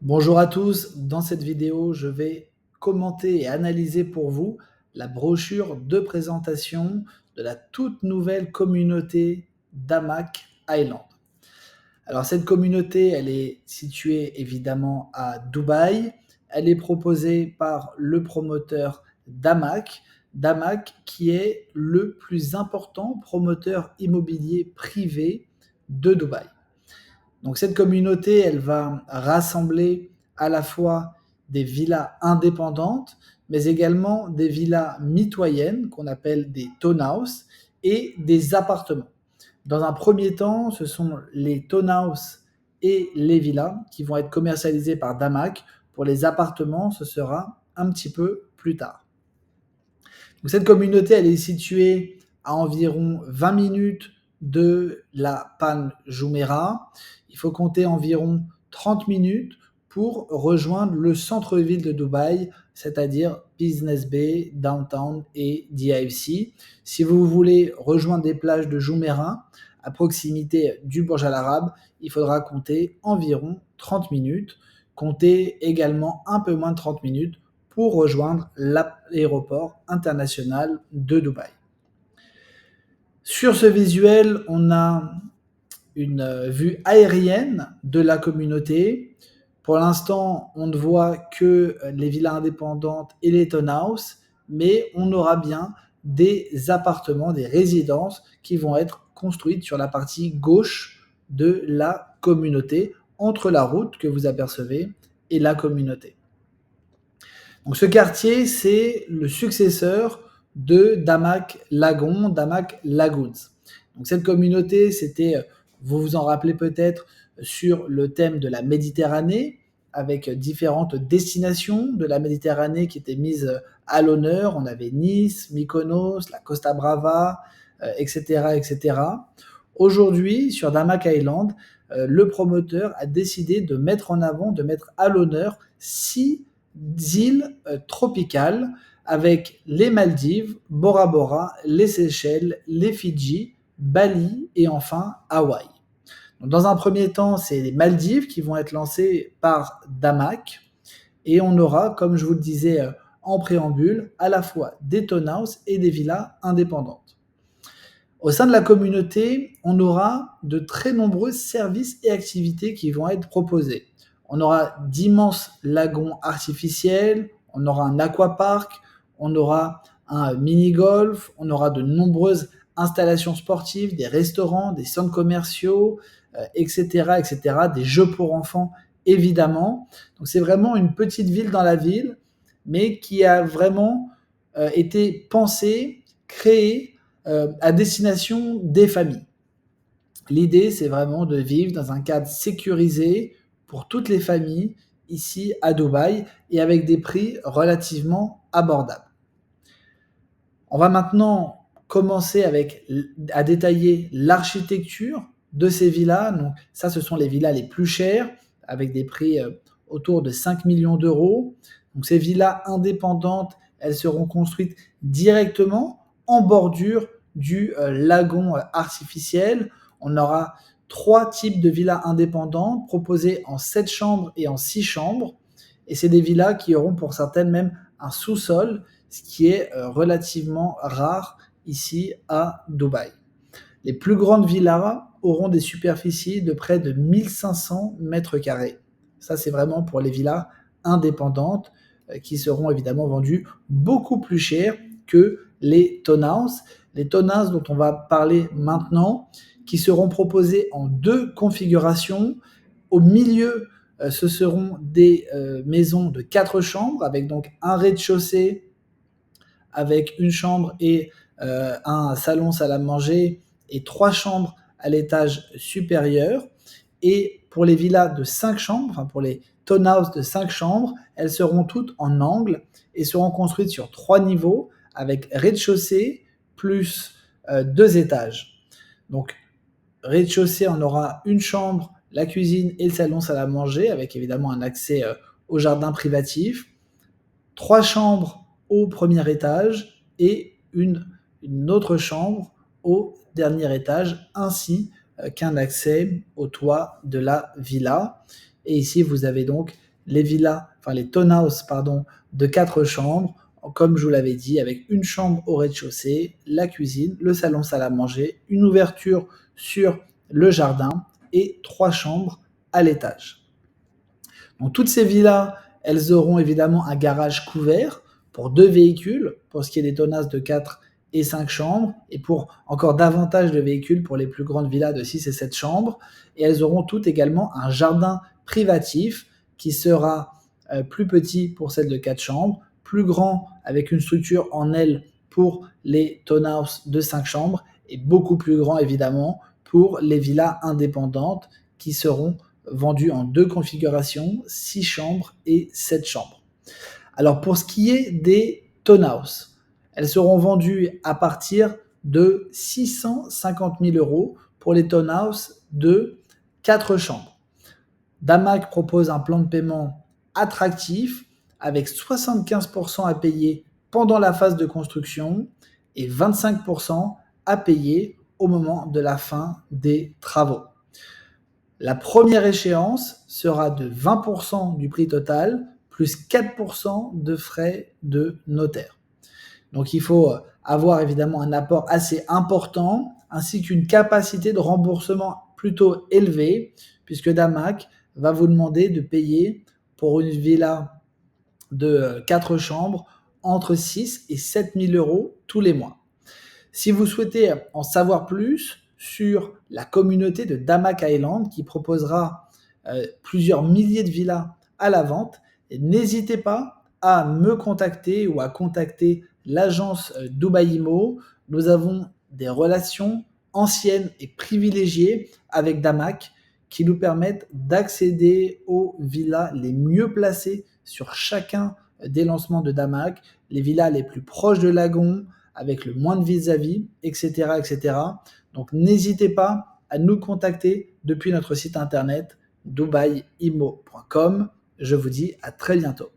Bonjour à tous, dans cette vidéo, je vais commenter et analyser pour vous la brochure de présentation de la toute nouvelle communauté d'Hamac Island. Alors cette communauté, elle est située évidemment à Dubaï. Elle est proposée par le promoteur Damac qui est le plus important promoteur immobilier privé de Dubaï. Donc cette communauté, elle va rassembler à la fois des villas indépendantes, mais également des villas mitoyennes qu'on appelle des townhouses et des appartements. Dans un premier temps, ce sont les townhouses et les villas qui vont être commercialisées par Damac. Pour les appartements, ce sera un petit peu plus tard. Donc cette communauté, elle est située à environ 20 minutes de la Panne Jumeirah. Il faut compter environ 30 minutes pour rejoindre le centre-ville de Dubaï, c'est-à-dire Business Bay, Downtown et DIFC. Si vous voulez rejoindre des plages de Jumeirah à proximité du Burj Al Arab, il faudra compter environ 30 minutes. Comptez également un peu moins de 30 minutes pour rejoindre l'aéroport international de Dubaï. Sur ce visuel, on a une vue aérienne de la communauté. Pour l'instant, on ne voit que les villas indépendantes et les townhouses, mais on aura bien des appartements, des résidences qui vont être construites sur la partie gauche de la communauté, entre la route que vous apercevez et la communauté. Donc ce quartier, c'est le successeur de Damac Lagoon, Damac Lagoons. Donc cette communauté, c'était, vous vous en rappelez peut-être, sur le thème de la Méditerranée, avec différentes destinations de la Méditerranée qui étaient mises à l'honneur. On avait Nice, Mykonos, la Costa Brava, etc., etc. Aujourd'hui, sur Damac Island, le promoteur a décidé de mettre en avant, de mettre à l'honneur 6 îles tropicales avec les Maldives, Bora Bora, les Seychelles, les Fidji, Bali et enfin Hawaï. Donc, dans un premier temps, c'est les Maldives qui vont être lancées par Damac et on aura, comme je vous le disais en préambule, à la fois des townhouses et des villas indépendantes. Au sein de la communauté, on aura de très nombreux services et activités qui vont être proposés. On aura d'immenses lagons artificiels, on aura un aquapark, on aura un mini-golf, on aura de nombreuses installations sportives, des restaurants, des centres commerciaux, etc., etc., des jeux pour enfants, évidemment. Donc c'est vraiment une petite ville dans la ville, mais qui a vraiment été pensée, créée à destination des familles. L'idée, c'est vraiment de vivre dans un cadre sécurisé pour toutes les familles ici à Dubaï et avec des prix relativement abordables. On va maintenant commencer à détailler l'architecture de ces villas. Donc ça, ce sont les villas les plus chères avec des prix autour de 5 millions d'euros. Donc ces villas indépendantes, elles seront construites directement en bordure du lagon artificiel. On aura 3 types de villas indépendantes proposées en 7 chambres et en 6 chambres. Et c'est des villas qui auront pour certaines même un sous-sol, ce qui est relativement rare ici à Dubaï. Les plus grandes villas auront des superficies de près de 1500 mètres carrés. Ça, c'est vraiment pour les villas indépendantes qui seront évidemment vendues beaucoup plus cher que les townhouses. Les townhouses dont on va parler maintenant, qui seront proposées en 2 configurations. Au milieu, ce seront des maisons de 4 chambres avec donc un rez-de-chaussée avec une chambre et un salon salle à manger et 3 chambres à l'étage supérieur. Et pour les villas de 5 chambres, enfin pour les townhouses de 5 chambres, elles seront toutes en angle et seront construites sur 3 niveaux avec rez-de-chaussée plus 2 étages. Donc rez-de-chaussée, on aura une chambre, la cuisine et le salon salle à manger avec évidemment un accès au jardin privatif. 3 chambres au premier étage et une autre chambre au dernier étage, ainsi qu'un accès au toit de la villa. Et ici, vous avez donc les villas, enfin les townhouses, pardon, de 4 chambres, comme je vous l'avais dit, avec une chambre au rez-de-chaussée, la cuisine, le salon salle à manger, une ouverture sur le jardin et 3 chambres à l'étage. Donc toutes ces villas, elles auront évidemment un garage couvert pour 2 véhicules, pour ce qui est des townhouses de 4 et 5 chambres, et pour encore davantage de véhicules pour les plus grandes villas de 6 et 7 chambres. Et elles auront toutes également un jardin privatif qui sera plus petit pour celles de 4 chambres, plus grand avec une structure en L pour les townhouses de 5 chambres, et beaucoup plus grand évidemment pour les villas indépendantes qui seront vendues en 2 configurations, 6 chambres et 7 chambres. Alors pour ce qui est des townhouses, elles seront vendues à partir de 650 000 € pour les townhouses de 4 chambres. Damac propose un plan de paiement attractif avec 75% à payer pendant la phase de construction et 25% à payer au moment de la fin des travaux. La première échéance sera de 20% du prix total plus 4% de frais de notaire. Donc il faut avoir évidemment un apport assez important ainsi qu'une capacité de remboursement plutôt élevée puisque Damac va vous demander de payer pour une villa de 4 chambres entre 6 et 7 000 € tous les mois. Si vous souhaitez en savoir plus sur la communauté de Damac Island qui proposera plusieurs milliers de villas à la vente, n'hésitez pas à me contacter ou à contacter l'agence Dubaï Immo. Nous avons des relations anciennes et privilégiées avec Damac qui nous permettent d'accéder aux villas les mieux placées sur chacun des lancements de Damac, les villas les plus proches de Lagon, avec le moins de vis-à-vis, etc., etc. Donc n'hésitez pas à nous contacter depuis notre site internet dubaïimmo.com. Je vous dis à très bientôt.